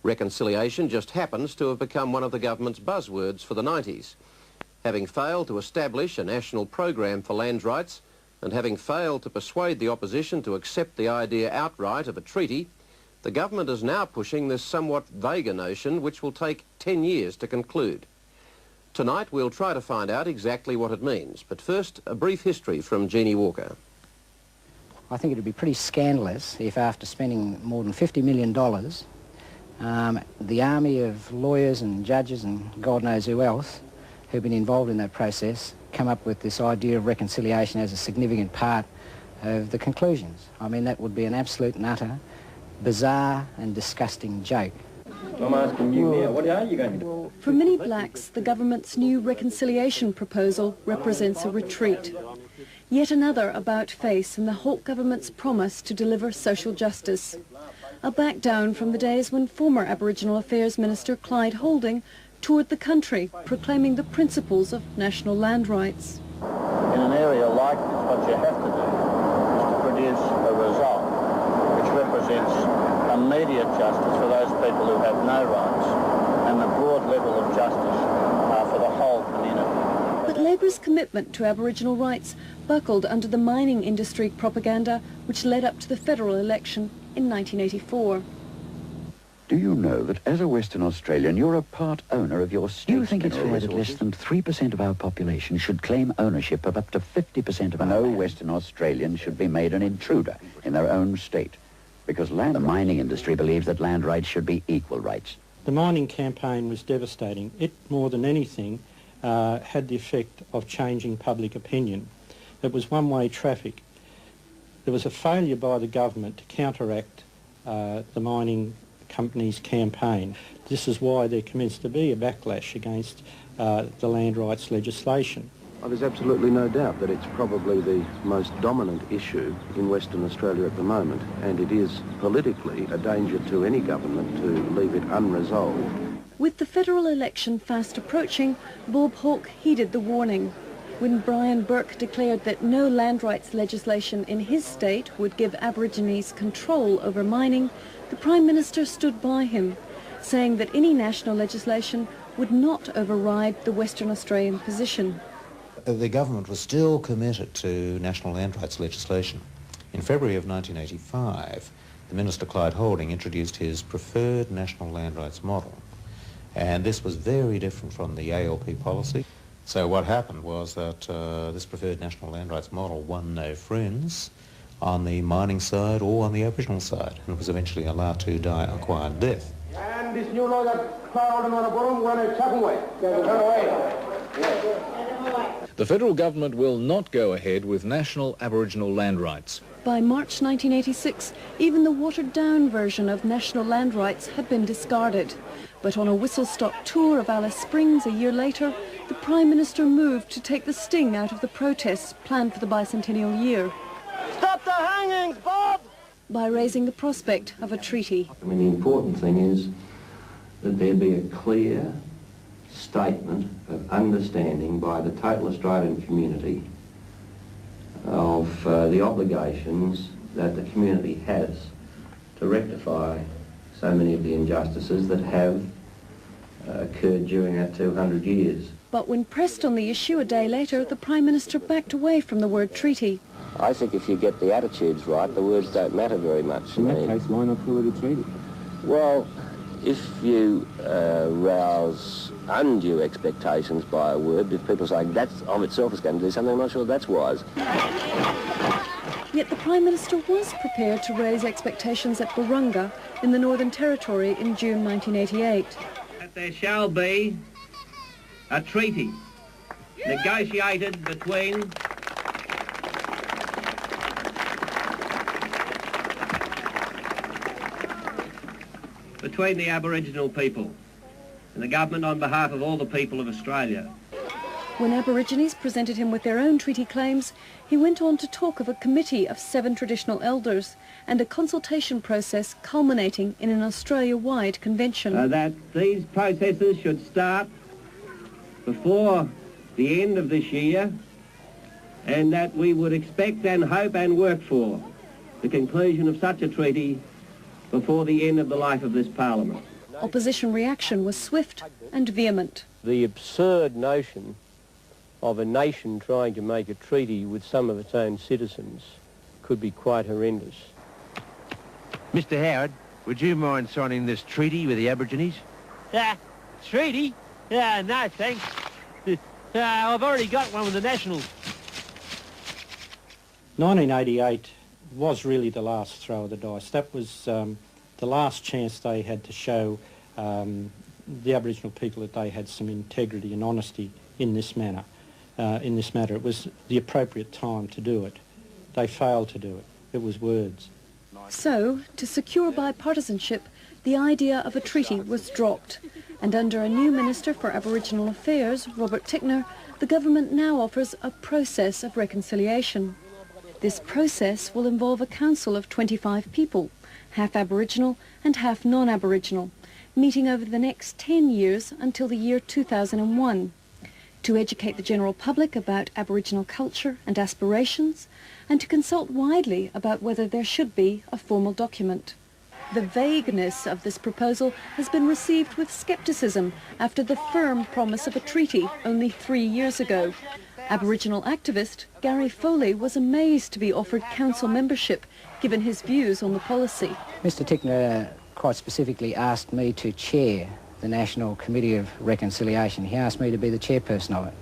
Reconciliation just happens to have become one of the government's buzzwords for the 90s. Having failed to establish a national program for land rights and having failed to persuade the opposition to accept the idea outright of a treaty, the government is now pushing this somewhat vaguer notion which will take 10 years to conclude. Tonight we'll try to find out exactly what it means, but first a brief history from Jeannie Walker. I think it would be pretty scandalous if after spending more than $50 million, the army of lawyers and judges and God knows who else who've been involved in that process come up with this idea of reconciliation as a significant part of the conclusions. I mean, that would be an absolute and utter bizarre and disgusting joke. I'm asking you now, what are you going to do? For many blacks, the government's new reconciliation proposal represents a retreat. Yet another about-face in the Hawke Government's promise to deliver social justice. A back-down from the days when former Aboriginal Affairs Minister Clyde Holding toured the country, proclaiming the principles of national land rights. In an area like this, what you have to do is to produce a result which represents immediate justice for those people who have no rights and a broad level of justice for the whole community. But Labour's commitment to Aboriginal rights buckled under the mining industry propaganda which led up to the federal election in 1984. Do you know that as a Western Australian, you're a part owner of your state's mineral resources? Do you think it's fair that less than 3% of our population should claim ownership of up to 50% of our land? No Western Australian should be made an intruder in their own state, because the mining industry believes that land rights should be equal rights. The mining campaign was devastating. It, more than anything, had the effect of changing public opinion. It was one-way traffic. There was a failure by the government to counteract the mining company's campaign. This is why there commenced to be a backlash against the land rights legislation. Well, there's absolutely no doubt that it's probably the most dominant issue in Western Australia at the moment, and it is politically a danger to any government to leave it unresolved. With the federal election fast approaching, Bob Hawke heeded the warning. When Brian Burke declared that no land rights legislation in his state would give Aborigines control over mining, the Prime Minister stood by him, saying that any national legislation would not override the Western Australian position. The government was still committed to national land rights legislation. In February of 1985, the Minister Clyde Holding introduced his preferred national land rights model, and this was very different from the ALP policy. So what happened was that this preferred national land rights model won no friends on the mining side or on the Aboriginal side, and was eventually allowed to die a quiet death. And this new law that cloud on the bottom, we're going to chuck away. The federal government will not go ahead with national Aboriginal land rights. By March 1986, even the watered-down version of national land rights had been discarded. But on a whistle-stop tour of Alice Springs a year later, the Prime Minister moved to take the sting out of the protests planned for the bicentennial year. Stop the hangings, Bob! By raising the prospect of a treaty. I mean, the important thing is that there be a clear statement of understanding by the total Australian community of the obligations that the community has to rectify so many of the injustices that have occurred during that 200 years. But when pressed on the issue a day later, the Prime Minister backed away from the word treaty. I think if you get the attitudes right, the words don't matter very much. In that case, why not call it a treaty? Well, if you rouse undue expectations by a word, if people say that of itself is going to do something, I'm not sure that's wise. Yet the Prime Minister was prepared to raise expectations at Burunga in the Northern Territory in June 1988. That there shall be a treaty negotiated between the Aboriginal people and the government on behalf of all the people of Australia. When Aborigines presented him with their own treaty claims, he went on to talk of a committee of 7 traditional elders and a consultation process culminating in an Australia-wide convention. That these processes should start before the end of this year, and that we would expect and hope and work for the conclusion of such a treaty before the end of the life of this Parliament. opposition reaction was swift and vehement. The absurd notion of a nation trying to make a treaty with some of its own citizens could be quite horrendous. Mr. Howard, would you mind signing this treaty with the Aborigines? Treaty? No, thanks. I've already got one with the Nationals. 1988 was really the last throw of the dice. That was the last chance they had to show the Aboriginal people that they had some integrity and honesty in this matter. It was the appropriate time to do it. They failed to do it. It was words. So, to secure bipartisanship, the idea of a treaty was dropped. And under a new Minister for Aboriginal Affairs, Robert Tickner, the government now offers a process of reconciliation. This process will involve a council of 25 people, half Aboriginal and half non-Aboriginal, meeting over the next 10 years until the year 2001, to educate the general public about Aboriginal culture and aspirations, and to consult widely about whether there should be a formal document. The vagueness of this proposal has been received with scepticism after the firm promise of a treaty only 3 years ago. Aboriginal activist Gary Foley was amazed to be offered council membership, given his views on the policy. Mr Tickner quite specifically asked me to chair the National Committee of Reconciliation. He asked me to be the chairperson of it.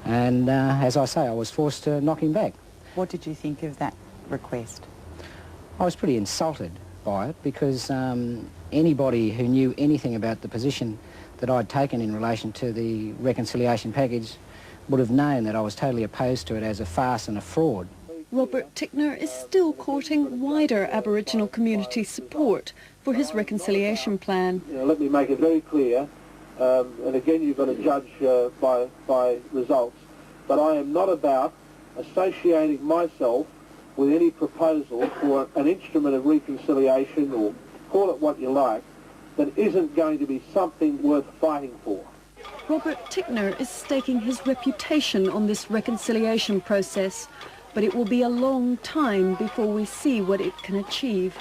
And as I say, I was forced to knock him back. What did you think of that request? I was pretty insulted by it because anybody who knew anything about the position that I'd taken in relation to the reconciliation package would have known that I was totally opposed to it as a farce and a fraud. Robert Tickner is still courting wider Aboriginal community support for his reconciliation plan. Let me make it very clear, and again you've got to judge by results, but I am not about associating myself with any proposal for an instrument of reconciliation, or call it what you like, that isn't going to be something worth fighting for. Robert Tickner is staking his reputation on this reconciliation process, but it will be a long time before we see what it can achieve.